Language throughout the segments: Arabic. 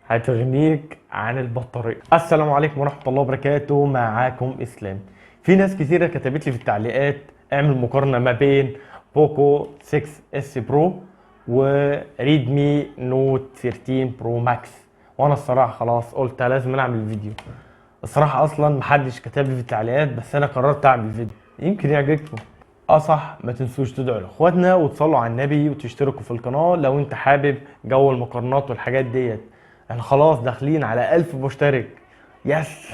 هتغنيك عن البطارية. السلام عليكم ورحمة الله وبركاته، معاكم اسلام. في ناس كتيرة كتبت لي في التعليقات اعمل مقارنة ما بين بوكو 6 اس برو وريدمي نوت 13 برو ماكس، وانا الصراحة خلاص قلت لازم اعمل فيديو. الصراحة اصلا محدش كتب لي في التعليقات، بس انا قررت اعمل فيديو يمكن يعجبكم. صح، ما تنسوش تدعوا لاخواتنا وتصلوا على النبي وتشتركوا في القناة لو انت حابب جو المقارنات والحاجات ديت. احنا خلاص داخلين على 1000 مشترك. يس.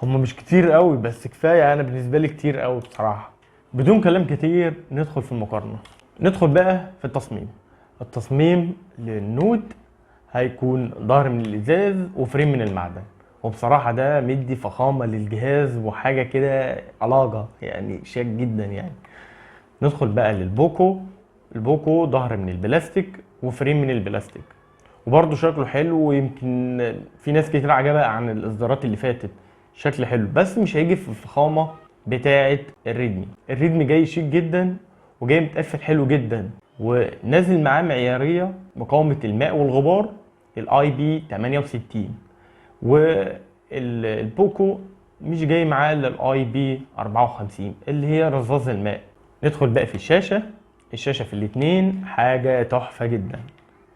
هم مش كتير قوي بس كفاية، انا بالنسبة لي كتير قوي بصراحة. بدون كلام كتير ندخل في المقارنة. ندخل بقى في التصميم. التصميم للنوت هيكون ظهر من الازاز وفريم من المعدن، وبصراحة ده مدي فخامة للجهاز وحاجة كده علاقة، يعني شيك جدا يعني. ندخل بقى للبوكو. البوكو ظهر من البلاستيك وفريم من البلاستيك، وبرضه شكله حلو، ويمكن في ناس كتير عجبها عن الاصدارات اللي فاتت. شكل حلو بس مش هيجي في الفخامة بتاعة الريدمي. الريدمي جاي شيك جدا وجاي متقفل حلو جدا، ونازل معاه معيارية مقاومة الماء والغبار الاي بي 68. والبوكو مش جاي معاه الا الاي بي 54 اللي هي رذاذ الماء. ندخل بقى في الشاشة. الشاشة في الاتنين حاجة تحفة جدا،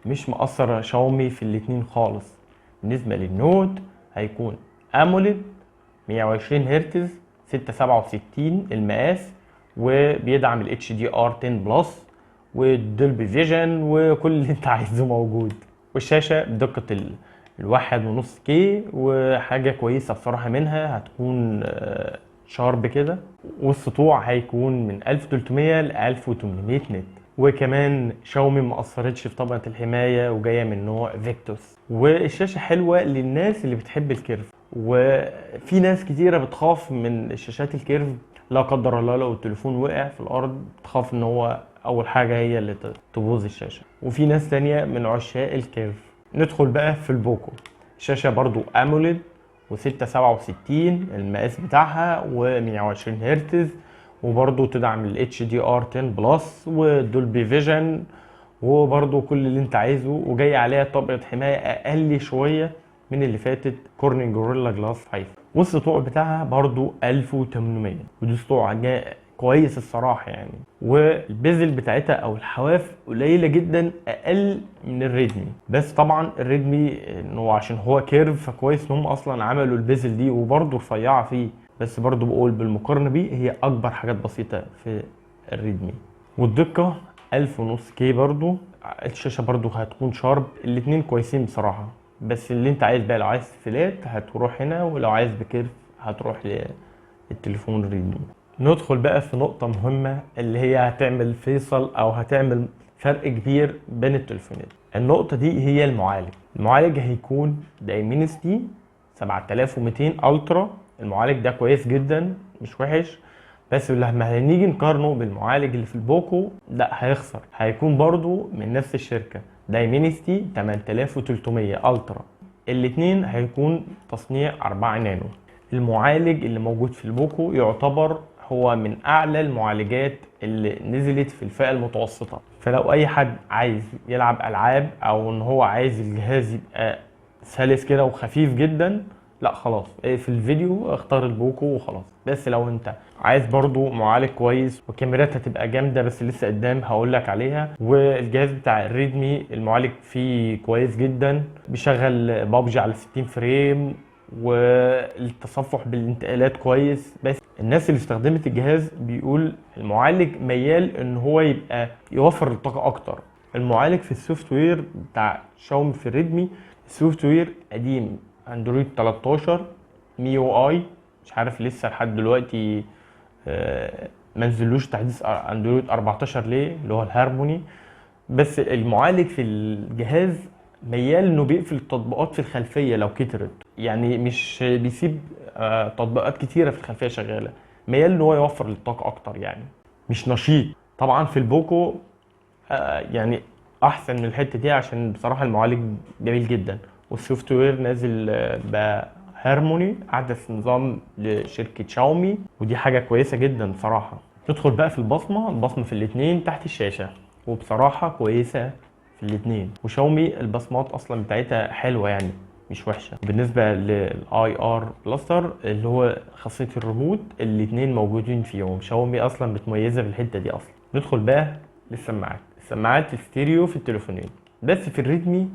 مش مقصر شاومي في الاتنين خالص. بالنسبة للنوت هيكون اموليد 120 هرتز 667 المقاس، وبيدعم ال HDR 10 بلس والدولبي فيجن وكل اللي انت عايزه موجود. والشاشة بدقة الواحد ونص كي، وحاجة كويسة بصراحة منها هتكون شارب كده. والسطوع هيكون من 1300 ل 1800 نت. وكمان شاومي ما اثرتش في طبقة الحماية وجاية من نوع فيكتوس. والشاشة حلوة للناس اللي بتحب الكيرف، وفي ناس كتيرة بتخاف من الشاشات الكيرف، لا قدر الله لو التليفون وقع في الارض تخاف ان هو اول حاجة هي اللي تبوظ الشاشة. وفي ناس تانية من عشاق الكيرف. ندخل بقى في البوكو. الشاشة برضو اموليد و667 المقاس بتاعها و120 هرتز، وبرضو تدعم ال HDR 10 بلس والدولبي فيجن وبرضو كل اللي انت عايزه، وجاي عليها طبقة حماية اقل شوية من اللي فاتت كورنينج جوريلا جلاس 5. والسطوع بتاعها برضو 1800، ودي سطوع كويس الصراحة يعني. والبيزل بتاعتها او الحواف قليلة جدا اقل من الريدمي، بس طبعا الريدمي انه عشان هو كيرف فكويس ان هم اصلا عملوا البيزل دي وبرضو رفيعة فيه، بس برضو بقول بالمقارنة بيه هي اكبر حاجات بسيطة في الريدمي. والدقة 1000 ونص كي برضو. الشاشة برضو هتكون شارب، الاتنين كويسين بصراحة. بس اللي انت عايز بقى، لو عايز فلات هتروح هنا، ولو عايز بكيرف هتروح للتليفون الريدمي. ندخل بقى في نقطة مهمة اللي هي هتعمل فيصل او هتعمل فرق كبير بين التليفونات. النقطة دي هي المعالج. المعالج هيكون دايمنستي 7200 الترا. المعالج ده كويس جدا مش وحش، بس لما هنيجي نقارنه بالمعالج اللي في البوكو لا هيخسر. هيكون برضو من نفس الشركة دايمنستي 8300 الترا. الاتنين هيكون تصنيع 4 نانو. المعالج اللي موجود في البوكو يعتبر هو من اعلى المعالجات اللي نزلت في الفئة المتوسطة، فلو اي حد عايز يلعب العاب او ان هو عايز الجهاز يبقى سلس كده وخفيف جدا، لا خلاص في الفيديو اختار البوكو وخلاص. بس لو انت عايز برضو معالج كويس وكاميرات هتبقى جامده بس لسه قدام هقول لك عليها. والجهاز بتاع الريدمي المعالج فيه كويس جدا، بيشغل بابجي على 60 فريم، والتصفح بالانتقالات كويس. بس الناس اللي استخدمت الجهاز بيقول المعالج ميال ان هو يبقى يوفر الطاقه اكتر. المعالج في السوفت وير بتاع شاومي في الريدمي السوفت وير قديم، اندرويد 13 مي يو اي، مش عارف لسه لحد دلوقتي ما نزلوش تحديث اندرويد 14 ليه اللي هو الهارموني. بس المعالج في الجهاز ميال انه بيقفل التطبيقات في الخلفيه لو كترت، يعني مش بيسيب تطبيقات كتيره في الخلفيه شغاله. ميال ان هو يوفر الطاقه اكتر، يعني مش نشيط. طبعا في البوكو يعني احسن من الحته دي عشان بصراحه المعالج جميل جدا، والسوفت وير نازل بهارموني احدث نظام لشركه شاومي، ودي حاجه كويسه جدا بصراحه. ندخل بقى في البصمه. البصمه في الاتنين تحت الشاشه، وبصراحه كويسه في الاتنين. وشاومي البصمات اصلا بتاعتها حلوه يعني مش وحشه. بالنسبه للاي ار بلاستر اللي هو خاصيه الريموت، الاتنين موجودين فيهم. شاومي اصلا متميزه في الحته دي اصلا. ندخل بقى للسماعات. السماعات الستيريو في التليفونين، بس في الريدمي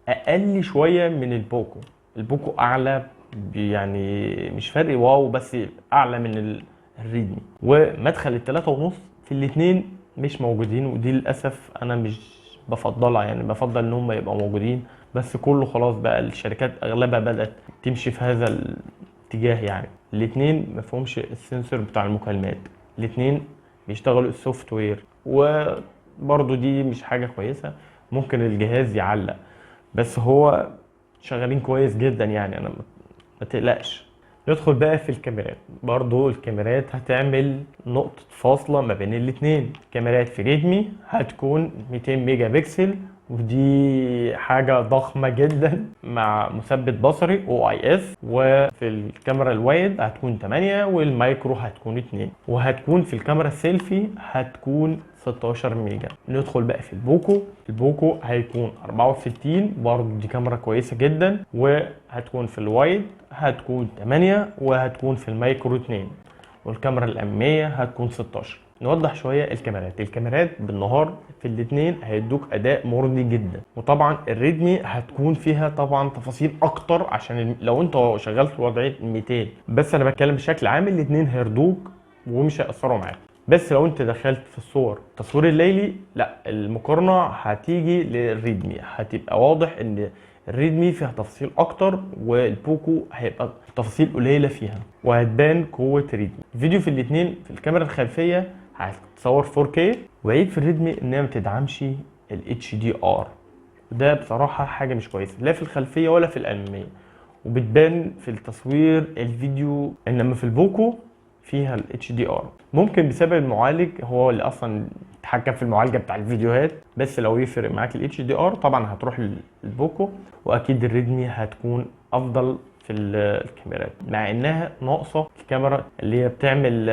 اقل شويه من البوكو. البوكو اعلى يعني مش فرق واو، بس اعلى من الريدمي. ومدخل التلاتة ونص في الاتنين مش موجودين، ودي للاسف انا مش بفضلها. يعني بفضل ان هم يبقوا موجودين، بس كله خلاص بقى الشركات اغلبها بدأت تمشي في هذا الاتجاه. يعني الاتنين مفهومش السنسور بتاع المكالمات، الاتنين بيشتغلوا السوفت وير، وبرضو دي مش حاجة كويسة. ممكن الجهاز يعلق، بس هو شغالين كويس جدا يعني، انا ما تقلقش. ندخل بقى في الكاميرات. برضو الكاميرات هتعمل نقطة فاصلة ما بين الاتنين. كاميرات في ريدمي هتكون 200 ميجا بكسل، ودي حاجة ضخمة جدا مع مثبت بصري OIS. وفي الكاميرا الوايد هتكون 8، والمايكرو هتكون 2، وهتكون في الكاميرا السيلفي هتكون 16 ميجا. ندخل بقى في البوكو. البوكو هيكون 64، برضو دي كاميرا كويسة جدا، وهتكون في الوايد هتكون 8، وهتكون في المايكرو 2، والكاميرا الأمامية هتكون 16. نوضح شوية الكاميرات بالنهار في الاتنين هيدوك أداء مرضي جدا. وطبعا الريدمي هتكون فيها طبعا تفاصيل أكتر، عشان لو أنت شغال في وضعية 200. بس أنا بتكلم بشكل عام، الاتنين هيرضوك ومش هيأثروا معاك. بس لو انت دخلت في الصور التصوير الليلي، لا، المقارنة هتيجي للريدمي. هتبقى واضح ان الريدمي فيها تفاصيل اكتر، والبوكو هيبقى تفاصيل قليلة فيها، وهتبان قوة الريدمي. الفيديو في الاتنين في الكاميرا الخلفية هتصور 4K، وعيب في الريدمي انها ما بتدعمش ال HDR، وده بصراحة حاجة مش كويسة لا في الخلفية ولا في الأمامية، وبتبان في التصوير الفيديو. انما في البوكو فيها ال HDR. ممكن بسبب المعالج، هو اللي اصلا يتحكم في المعالجه بتاع الفيديوهات. بس لو يفرق معاك ال HDR طبعا هتروح للبوكو. واكيد الريدمي هتكون افضل في الكاميرات، مع انها ناقصه الكاميرا اللي هي بتعمل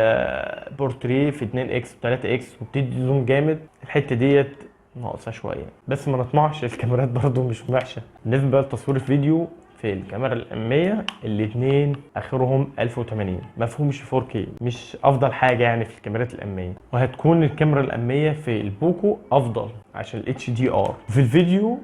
بورتريه في 2x و3x وبتدي زوم جامد. الحته ديت ناقصه شويه، بس ما نطمعش، الكاميرات برضو مش وحشه. بالنسبه لتصوير الفيديو في الكاميرا الأمامية الاتنين آخرهم 1080، مفهومش 4K، مش أفضل حاجة يعني في الكاميرات الأمامية. وهتكون الكاميرا الأمامية في البوكو أفضل عشان ال HDR. في الفيديو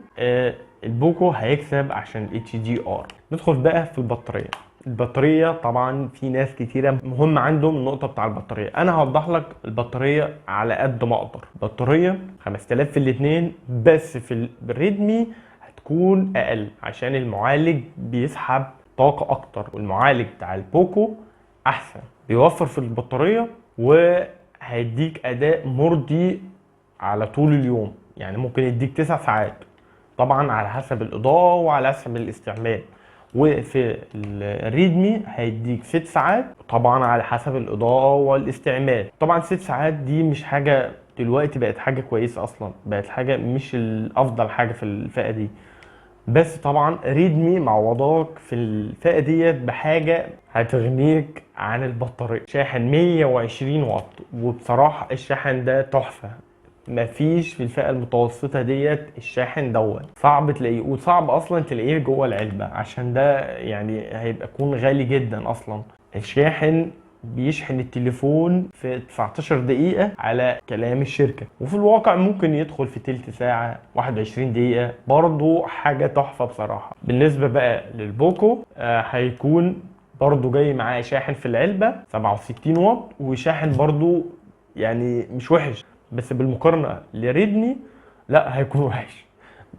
البوكو هيكسب عشان ال HDR. ندخل بقى في البطارية. البطارية طبعا في ناس كتيرة مهم عندهم النقطة بتاع البطارية. أنا هوضح لك البطارية على قد ما أقدر. بطارية 5000 في الاتنين، بس في الريدمي تكون اقل عشان المعالج بيسحب طاقة اكتر، والمعالج بتاع البوكو احسن، بيوفر في البطارية وهيديك اداء مرضي على طول اليوم. يعني ممكن يديك 9 ساعات طبعا على حسب الاضاءة وعلى حسب الاستعمال. وفي الريدمي هيديك 6 ساعات طبعا على حسب الاضاءة والاستعمال. طبعا 6 ساعات دي مش حاجة دلوقتي، بقت حاجة كويسة اصلا، بقت حاجة مش الافضل حاجة في الفئة دي. بس طبعا ريدمي معوضاك في الفئة ديت بحاجة هتغنيك عن البطارية. شاحن 120 واط، وبصراحة الشاحن ده تحفة. مفيش في الفئة المتوسطة ديت الشاحن دوت صعب تلاقيه، وصعب اصلا تلاقيه جوه العلبة، عشان ده يعني هيبقى يكون غالي جدا اصلا. الشاحن بيشحن التليفون في 19 دقيقة على كلام الشركة، وفي الواقع ممكن يدخل في تلت ساعة 21 دقيقة، برضو حاجة تحفة بصراحة. بالنسبة بقى للبوكو هيكون برضو جاي معاه شاحن في العلبة 67 واط، وشاحن برضو يعني مش وحش، بس بالمقارنة لريدمي لا هيكون وحش،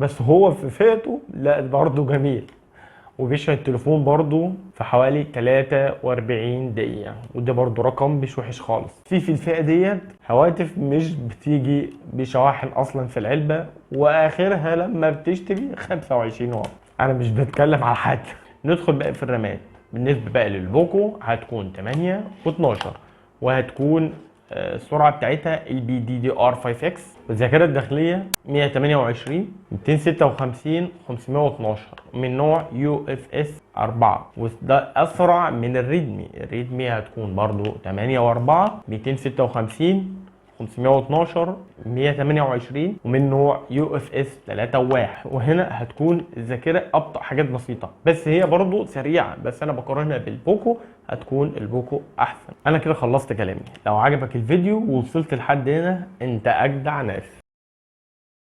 بس هو في فئته لا برضو جميل. وبيشحن التليفون برضو في حوالي 43 دقيقة، وده برضو رقم مش وحش خالص. في الفئة ديت هواتف مش بتيجي بشواحن اصلا في العلبة، واخرها لما بتشتري 25 واط. انا مش بتكلم على حد. ندخل بقى في الرامات. بالنسبة بقى للبوكو هتكون 8 و12، وهتكون السرعة بتاعتها LPDDR5X، والذاكرة الداخلية 128 256 512 من نوع UFS 4، وده أسرع من الريدمي. الريدمي هتكون برضو 8 و4 256 512 128 ومن نوع يو اف اس 3.1. وهنا هتكون الذاكره ابطا حاجات بسيطه، بس هي برضو سريعه، بس انا بقارنها بالبوكو هتكون البوكو احسن. انا كده خلصت كلامي. لو عجبك الفيديو ووصلت لحد هنا انت اجدع ناس.